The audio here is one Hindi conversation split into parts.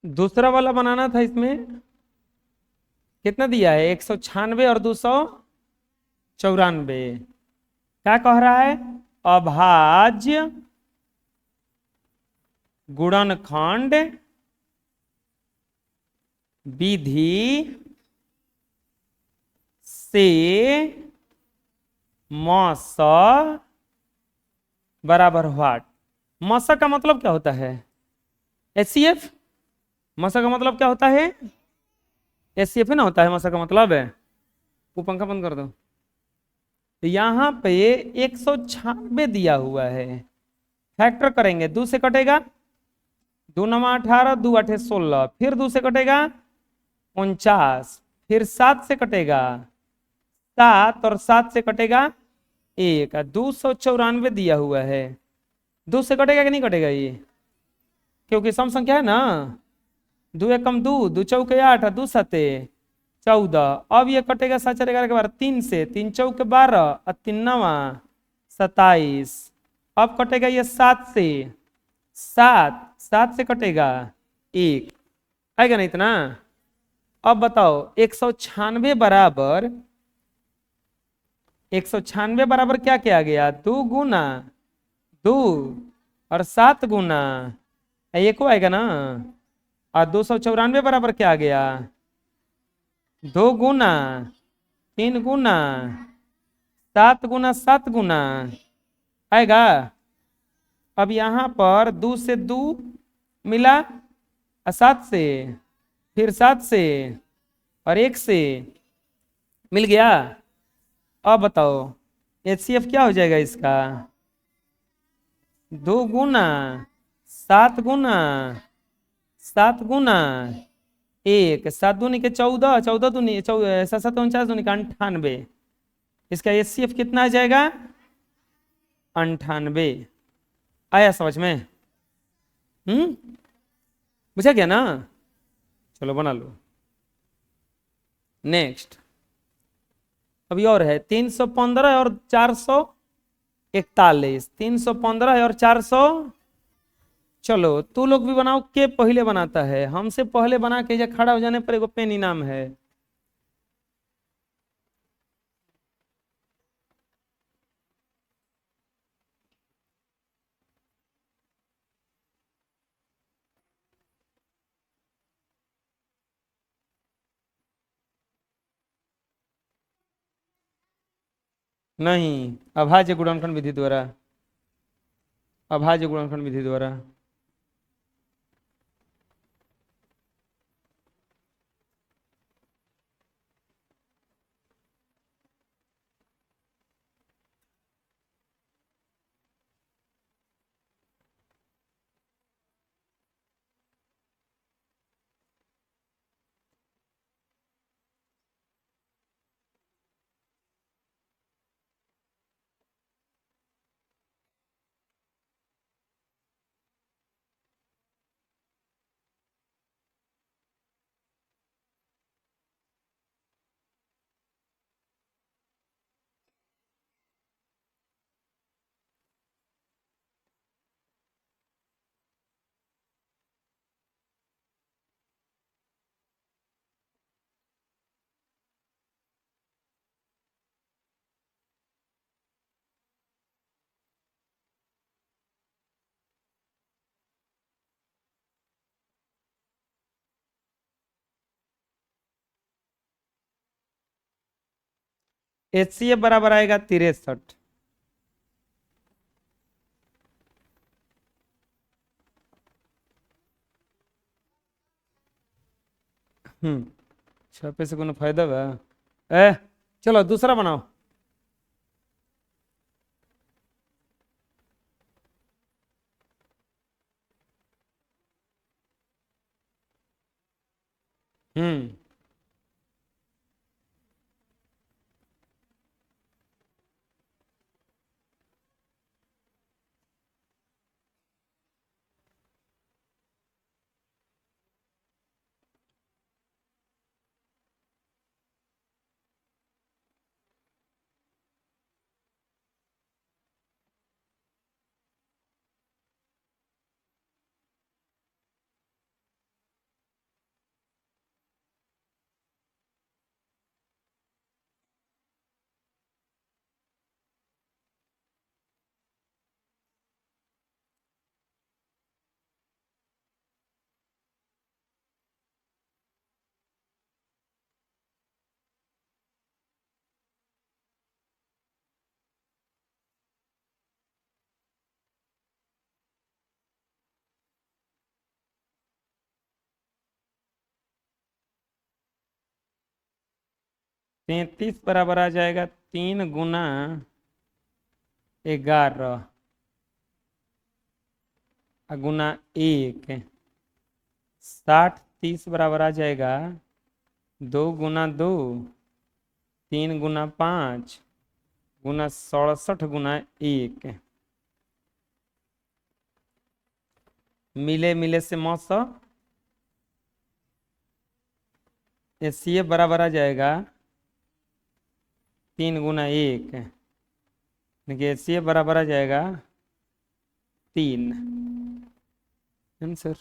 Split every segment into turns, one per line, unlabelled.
दूसरा वाला बनाना था। इसमें कितना दिया है? 196 और 294। क्या कह रहा है? अभाज्य गुणनखंड विधि से मस बराबर व्हाट? मस का मतलब क्या होता है? एचसीएफ। मस का मतलब क्या होता है? एचसीएफ ही ना होता है मस का मतलब है। वो पंखा बंद कर दो। तो यहाँ पे 196 दिया हुआ है। फैक्टर करेंगे, 2 से कटेगा, 2 9 18, 2 8 16, फिर 2 से कटेगा 49, फिर 7 से कटेगा 7, और 7 से कटेगा 1, 294 दिया हुआ है। 2 से कटेगा कि नहीं कटेगा ये? क्योंकि सम संख्या है ना। 2 एकम 2, 2 चौके 8, 2 सते 14। अब ये कटेगा 7 4 11 के बाद 3 से, 3 चौके 12 और 3 9 27। अब कटेगा ये 7 से, 7 से कटेगा 1। आएगा ना इतना? अब बताओ 196 बराबर क्या क्या गया? 2 गुना 2 और 7 गुना, एक को आएगा ना। और 294 बराबर क्या आ गया? 2 गुना 3 गुना 7 गुना 7 गुना आएगा। अब यहाँ पर 2 से 2 मिला, और 7 से, फिर 7 से, और 1 से मिल गया। अब बताओ एचसीएफ क्या हो जाएगा इसका? 2 गुना 7 गुना 7 दूनी के 14, 14 दूनी 7 7 49 दूनी का 98। इसका एचसीएफ कितना आ जाएगा? 98। आया समझ में? हम्म, बुझा गया ना? चलो बना लो। नेक्स्ट अभी और है 315 और 441। 315 है और 400। चलो तू लोग भी बनाओ, के पहले बनाता है? हमसे पहले बना के खड़ा हो जाने पर एगो पेन इनाम है। नहीं, अभाज्य गुणनखंड विधि द्वारा। अभाज्य गुणनखंड विधि द्वारा। एचसीएफ बराबर आएगा 63। छापे से कोनो फायदा बा? ए, चलो दूसरा बनाओ। हम्म, 33 बराबर आ जाएगा 3 गुना 11 गुना 1। 60 30 बराबर आ जाएगा 2 गुना 2, 3 गुना 5 गुना 67 गुना 1। मिले मिले से मौसा एसीए बराबर आ जाएगा 3 गुना 1। देखिए एसीए बराबर आ जाएगा 3 आंसर।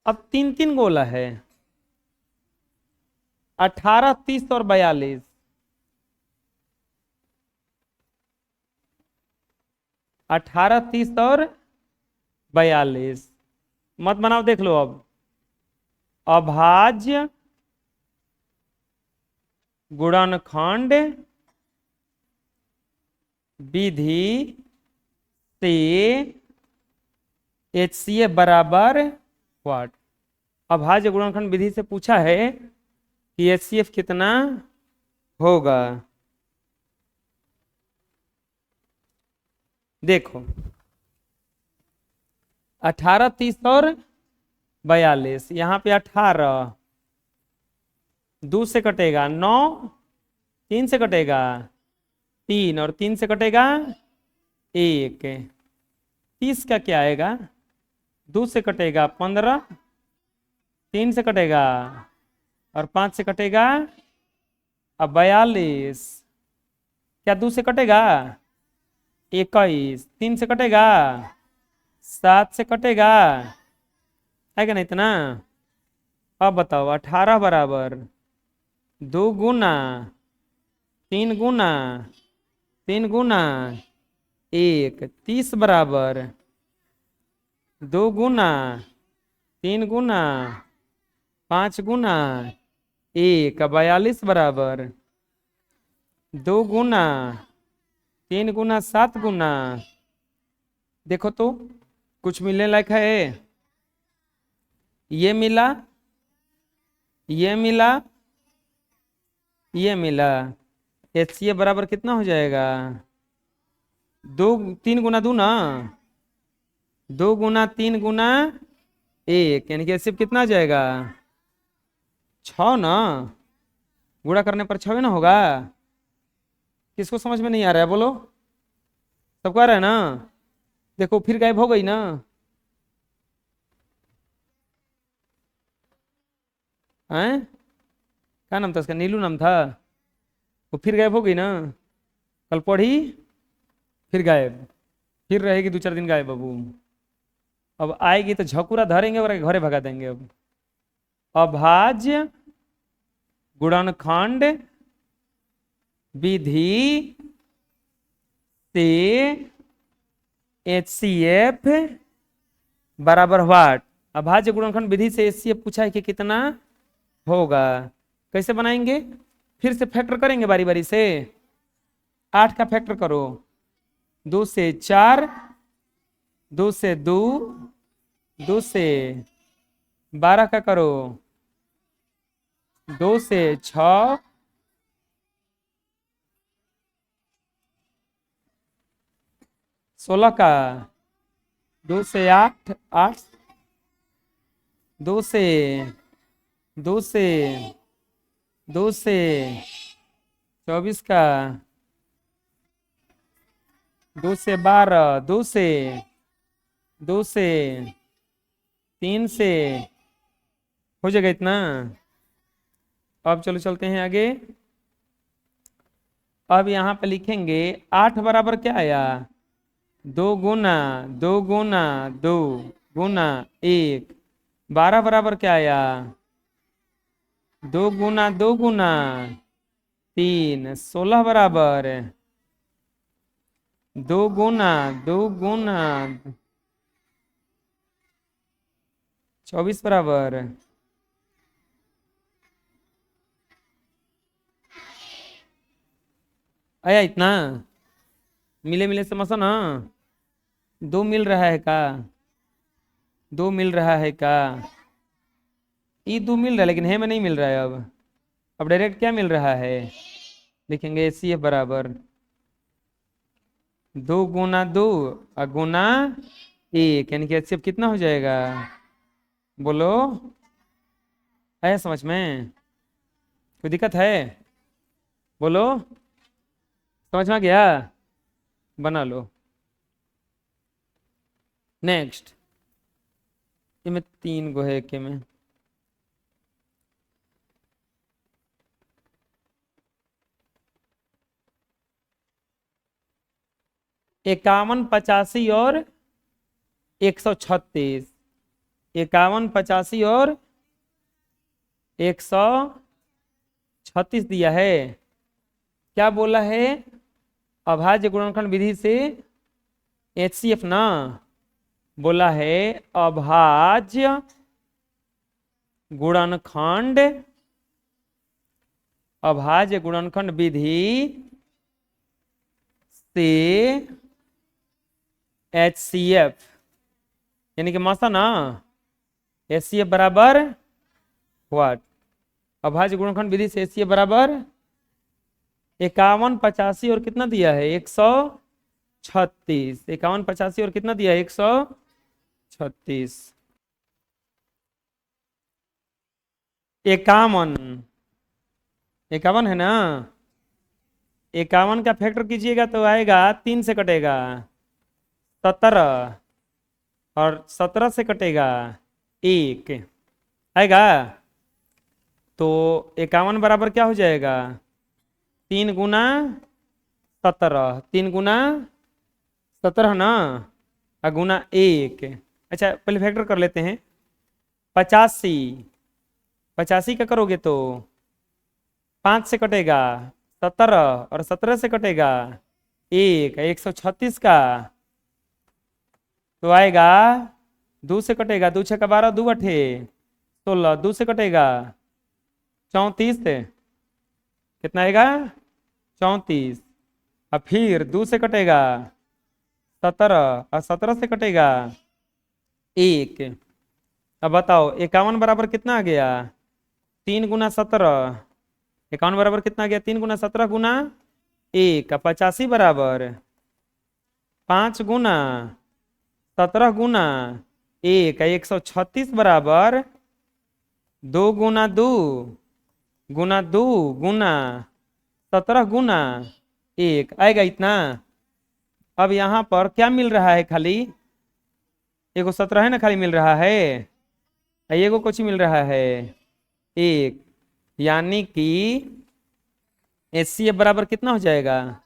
अब 3 3 गोला है 18 30 और 42। 18 30 और 42 मत बनाओ, देख लो। अब अभाज्य गुणनखंड विधि से HCF बराबर व्हाट। अभाज्य गुणनखंड विधि से पूछा है कि HCF कितना होगा। देखो 18 30 और 42, यहाँ पे 18 2 से कटेगा 9, 3 से कटेगा 3 और 3 से कटेगा 1। 30 का क्या आएगा, 2 से कटेगा 15, 3 से कटेगा और 5 से कटेगा। अब 42 क्या 2 से कटेगा 21, 3 से कटेगा 7 से कटेगा, है क्या नहीं इतना। अब बताओ 18 बराबर 2 गुना 3 गुना 3 गुना 1, 30 बराबर 2 गुना 3 गुना 5 गुना 1। 42 बराबर 2 गुना 3 गुना 7 गुना। देखो तो कुछ मिलने लायक है। ये मिला, ये मिला, ये मिला। HCF बराबर कितना हो जाएगा 2 3 गुना 2 ना, 2 गुना 3 गुना 1, यानी कि HCF कितना आ जाएगा 6 ना। गुणा करने पर 6 ना होगा। किसको समझ में नहीं आ रहा है बोलो, सबको आ रहा है ना। देखो फिर गायब हो गई ना। हैं, क्या नाम था उसका, नीलू नाम था। वो फिर गायब हो गई ना, कल पढ़ी फिर गायब, फिर रहेगी 2 4 दिन गायब। बाबू अब आएगी तो झकुरा धरेंगे और घरे भगा देंगे। अब अभाज्य गुणनखंड विधि से HCF बराबर व्हाट। अभाज्य गुणनखंड विधि से HCF पूछा है कि कितना होगा। कैसे बनाएंगे, फिर से फैक्टर करेंगे बारी बारी से। 8 का फैक्टर करो, 2 से 4, 2 से 2, 2 से 12 का करो, 2 से 6, 16 का, 2 से 8, 8, 2 से 2 से 2 से 24 का, 2 से 12, 2 से 2 से 3 से हो जाएगा इतना। अब चलो चलते हैं आगे। अब यहाँ पे लिखेंगे 8 बराबर क्या आया 2 गुना 2 गुना 2 गुना 1। 12 बराबर क्या आया 2 गुना 2 गुना 3। 16 बराबर 2 गुना 2 गुना 24 बराबर आया इतना। मिले मिले से मसा ना, दो मिल रहा है का, दो मिल रहा है का, ये दो मिल रहा है लेकिन है में नहीं मिल रहा है। अब डायरेक्ट क्या मिल रहा है, लिखेंगे सी एफ बराबर दो गुना दो और गुना एक, यानी कि एच सी एफ कितना हो जाएगा, बोलो, आया समझ में, कोई दिक्कत है, बोलो, समझ में आ गया, बना लो। नेक्स्ट, ये में तीन गो है के में, इक्यावन, पचासी और 136, 51, 85 और 136 दिया है। क्या बोला है, अभाज्य गुणनखंड विधि से एचसीएफ ना, बोला है अभाज्य गुणनखंड, अभाज्य गुणनखंड विधि से एचसीएफ, यानी कि मसा ना एचसीएफ बराबर व्हाट, अभाज्य गुणनखंड विधि से एचसीएफ बराबर 51, 85 और कितना दिया है 136, 51, 85 और कितना दिया है 136, 51, 51 है ना, 51 का फैक्टर कीजिएगा तो आएगा 3 से कटेगा 17 और 17 से कटेगा 1 आएगा, तो 51 बराबर क्या हो जाएगा 3 गुना 17, 3 गुना 17 ना, और गुना 1। अच्छा पहले फैक्टर कर लेते हैं, 85, 85 का करोगे तो 5 से कटेगा 17 और 17 से कटेगा 1, 136 का तो आएगा 2 से कटेगा, 2 6 का 12, 2 अठे 16, 2 से कटेगा 34 से, कितना आएगा 34, और फिर 2 से कटेगा 17 और 17 से कटेगा 1। अब बताओ 51 बराबर कितना आ गया 3 गुना 17, 51 बराबर कितना आ गया 3 गुना 17 गुना 1, 85 बराबर 5 गुना 17 गुना 1, 136 बराबर 2 गुना 2 गुना 2 गुना 17 गुना 1 आएगा इतना। अब यहाँ पर क्या मिल रहा है, खाली एगो 17 है ना, खाली मिल रहा है, एगो कुछ मिल रहा है 1, यानी कि एचसीएफ बराबर कितना हो जाएगा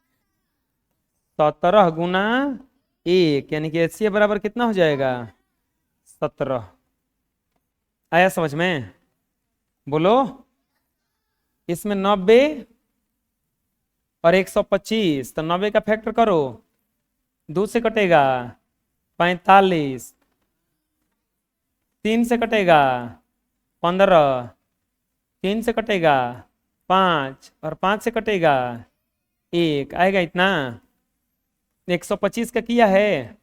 17 गुना 1, यानी कि एचसीएफ बराबर कितना हो जाएगा 17। आया समझ में, बोलो, इसमें 90 और 125, तो 90 का फैक्टर करो 2 से कटेगा 45, 3 से कटेगा 15, 3 से कटेगा 5 और 5 से कटेगा 1 आएगा इतना। 125 का किया है,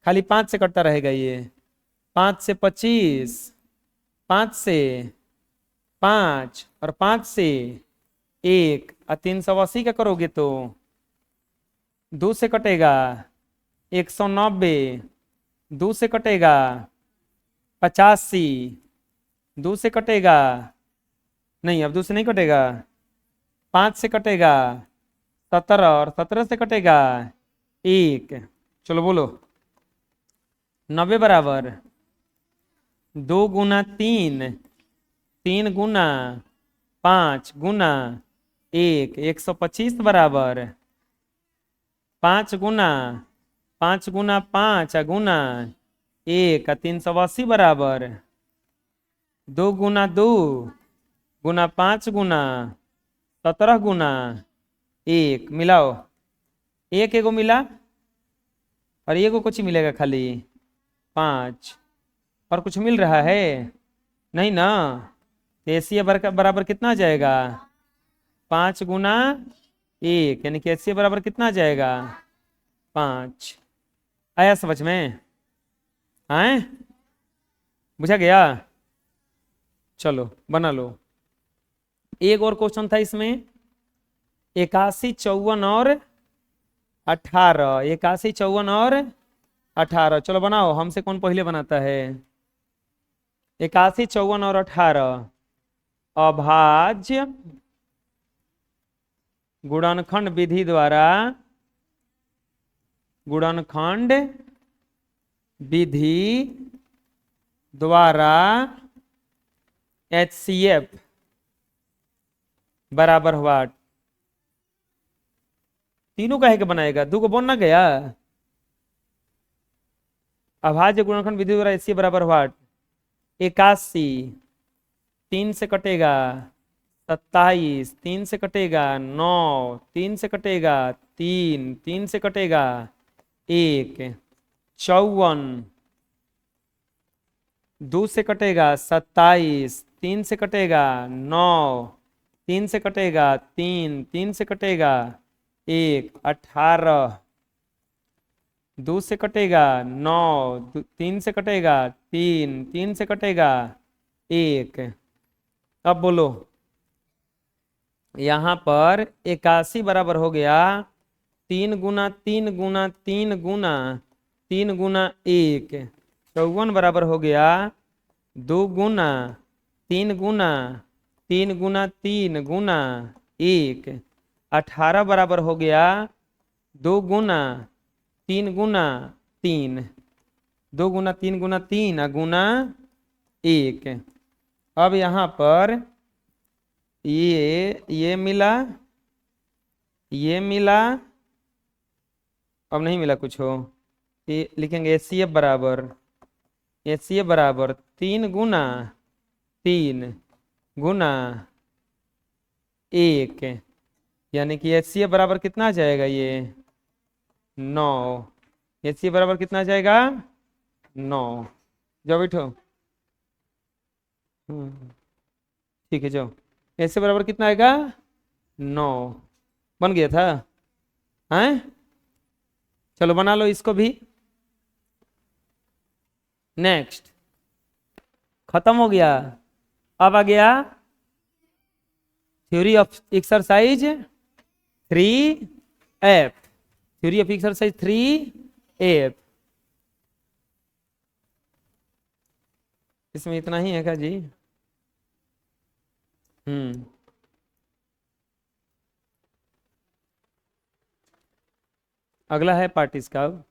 खाली 5 से कटता रहेगा ये, 5 से 25, 5 से 5 और 5 से 1, और 380 का करोगे तो 2 से कटेगा 190, 2 से कटेगा 85, 2 से कटेगा नहीं, अब 2 से नहीं कटेगा, 5 से कटेगा 17 और 17 से कटेगा 1। चलो बोलो, 90 बराबर 2 गुना 3, 3 गुना 5 गुना 1, 125 बराबर 5 गुना 5 गुना 5 गुना 1, 380 बराबर 2 गुना 2 गुना 5 गुना 17 गुना 1, मिलाओ, एक एगो मिला और एगो कुछ मिलेगा खाली 5, और कुछ मिल रहा है नहीं ना, तो एसीए बराबर कितना आ जाएगा 5 गुना 1, यानी कि एसीए बराबर कितना आ जाएगा 5। आया समझ में? आए? बुझा गया? चलो बना लो। एक और क्वेश्चन था इसमें, 81, 54 और 18। 81, 54 और 18, चलो बनाओ। हमसे कौन पहले बनाता है? 81, 54 और 18 अभाज्य गुणनखंड विधि द्वारा, गुणनखंड विधि द्वारा HCF बराबर हुआ। तीनों काहे के बनाएगा? दो को बोल ना गया। अभाज्य गुणनखंड विधि द्वारा HCF बराबर हुआ 81, 3 से कटेगा 27, 3 से कटेगा 9, 3 से कटेगा 3, 3 से कटेगा 1, 54, 2 से कटेगा 27, 3 से कटेगा 9, 3 से कटेगा 3, 3 से कटेगा 1, 18, 2 से कटेगा 9, 3 से कटेगा 3, 3 से कटेगा 1। अब बोलो, यहाँ पर 81 बराबर हो गया 3 गुना 3 गुना 3 गुना 3 गुना 1। 54 बराबर हो गया 2 गुना 3 गुना 3 गुना 3 गुना 1। 18 बराबर हो गया 2 गुना 3 गुना 3, 2 गुना 3 गुना 3 गुना 1। अब यहाँ पर ये मिला, ये मिला, अब नहीं मिला कुछ हो, ये लिखेंगे HCF बराबर, HCF बराबर 3 गुना 3 गुना 1, यानी कि HCF बराबर कितना आ जाएगा? ये 9। HCF बराबर कितना आ जाएगा? 9। जाओ बैठो। ठीक है जाओ। HCF बराबर कितना आएगा? 9। बन गया था? हैं? चलो बना लो इसको भी। नेक्स्ट, खत्म हो गया। अब आ गया theory of exercise 3F। Theory of exercise 3F। इसमें इतना ही है क्या जी? अगला है पार्टिस्काव।